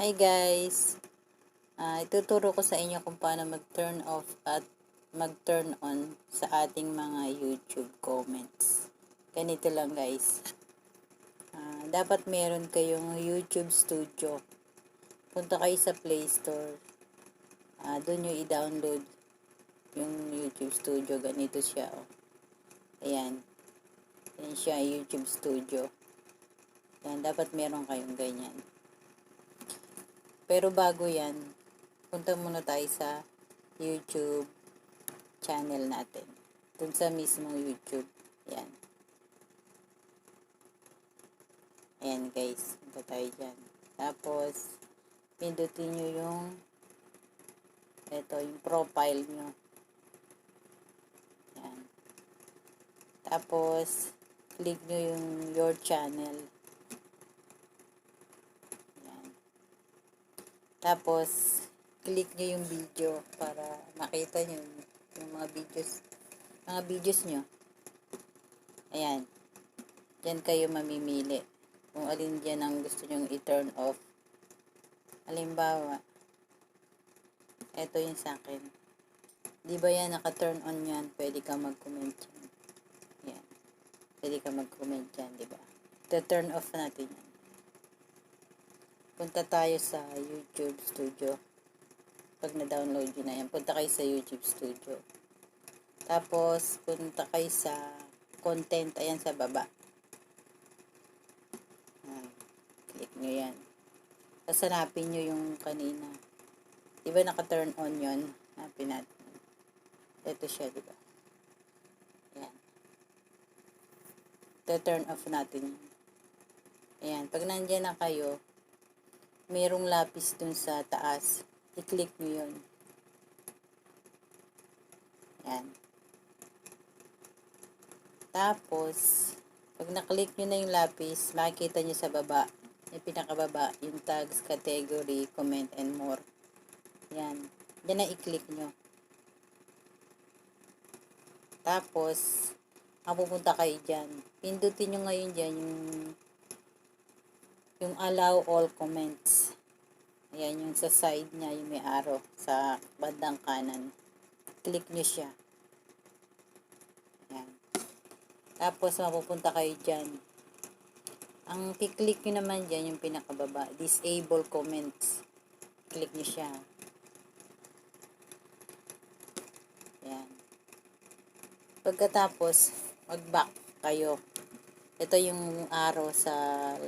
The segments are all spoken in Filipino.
Hi guys! Ituturo ko sa inyo kung paano mag-turn off at mag-turn on sa ating mga YouTube comments. Ganito lang guys. Dapat meron kayong YouTube Studio. Punta kayo sa Play Store. Doon nyo i-download yung YouTube Studio. Ganito siya. Oh. Ayan. Ayan siya, YouTube Studio. Ayan, dapat meron kayong ganyan. Pero bago yan, punta muna tayo sa YouTube channel natin. Dun sa mismong YouTube. Ayan. Ayan guys. Punta tayo dyan. Tapos, pindutin nyo yung yung profile nyo. Ayan. Tapos, click nyo yung your channel. Ayan. Tapos, click nyo yung video para makita nyo yung mga videos nyo. Ayan. Diyan kayo mamimili kung alin dyan ang gusto nyong i-turn off. Halimbawa, eto yung sa akin. Di ba yan, naka-turn on yan? Pwede ka mag-comment dyan. Ayan. Pwede ka mag-comment dyan, di ba? Turn off natin yan. Punta tayo sa YouTube Studio. Pag na-download nyo na yan, punta kayo sa YouTube Studio. Tapos, punta kayo sa content. Ayan sa baba. Click nyo yan. Tapos hanapin nyo yung kanina. Diba naka-turn on yun? Hanapin natin. Ito siya, diba? Ayan. Turn off natin yun. Ayan. Pag nandyan na kayo, merong lapis dun sa taas. I-click nyo yun. Ayan. Tapos, pag na-click nyo na yung lapis, makikita nyo sa baba, yung pinakababa, yung tags, category, comment, and more. Yan. Yan na i-click nyo. Tapos, mapupunta kayo dyan. Pindutin nyo ngayon dyan yung allow all comments. Ayan, yung sa side niya, yung may arrow sa bandang kanan. Click nyo siya. Ayan. Tapos, mapupunta kayo dyan. Ang kiklik nyo naman dyan, yung pinakababa, disable comments. Click nyo siya. Ayan. Pagkatapos, mag-back kayo. Ito yung arrow sa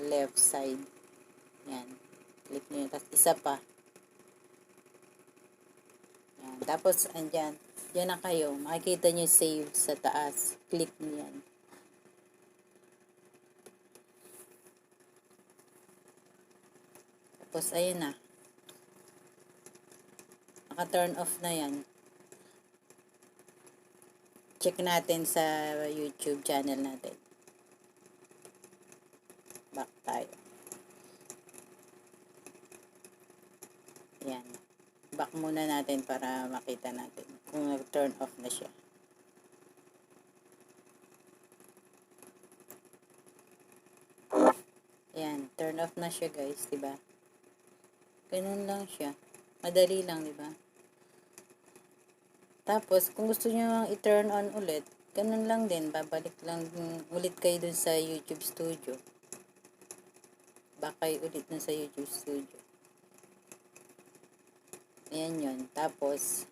left side. Ayan. Click nyo. Tapos, isa pa. Ayan. Tapos, andyan. Diyan na kayo. Makikita nyo save sa taas. Click nyo yan. Tapos, ayun na. Naka-turn off na yan. Check natin sa YouTube channel natin. Back tayo. Ayan. Back muna natin para makita natin kung nag-turn off na siya. Ayan. Turn off na siya guys. Diba? Ganun lang siya. Madali lang, diba? Tapos, kung gusto nyo i-turn on ulit, ganun lang din. Babalik lang ulit kayo dun sa YouTube Studio. Back kayo ulit dun sa YouTube Studio. Ayan yun. Tapos,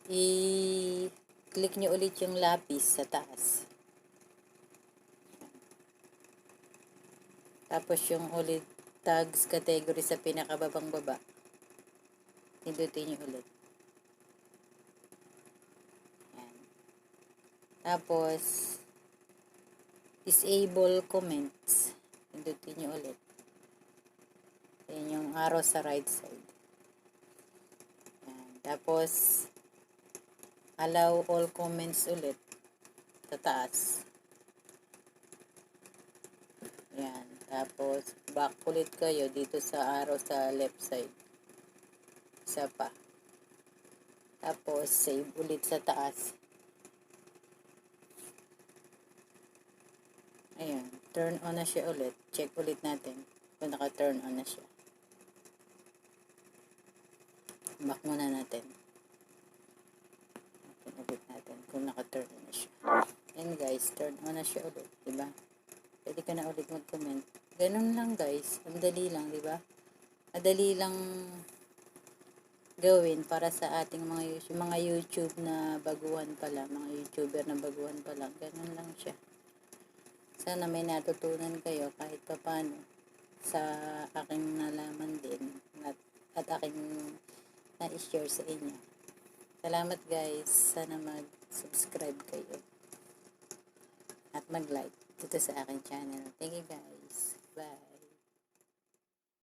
i-click nyo ulit yung lapis sa taas. Tapos, yung ulit tags category sa pinakababang baba. Pindutin nyo ulit. Ayan. Tapos, disable comments. Pindutin nyo ulit. Ayan yung arrow sa right side. Ayan. Tapos, allow all comments ulit sa taas. Ayan. Tapos, back ulit kayo dito sa arrow sa left side. Isa pa. Tapos, save ulit sa taas. Ayan. Turn on na siya ulit. Check ulit natin. kung naka-turn on na siya. Back muna natin. Ulit natin kung naka-turn on na siya. And guys, turn on na siya ulit, diba? Pwede ka na ulit mag-comment. Ganun lang guys, ang dali lang, diba? Madali lang gawin para sa ating mga YouTube na baguhan pa lang, mga YouTuber na baguhan pa lang. Ganun lang siya. Sana may natutunan kayo kahit paano sa aking nalaman din at aking na-share sa inyo. Salamat guys. Sana mag-subscribe kayo at mag-like dito sa aking channel. Thank you guys. Bye.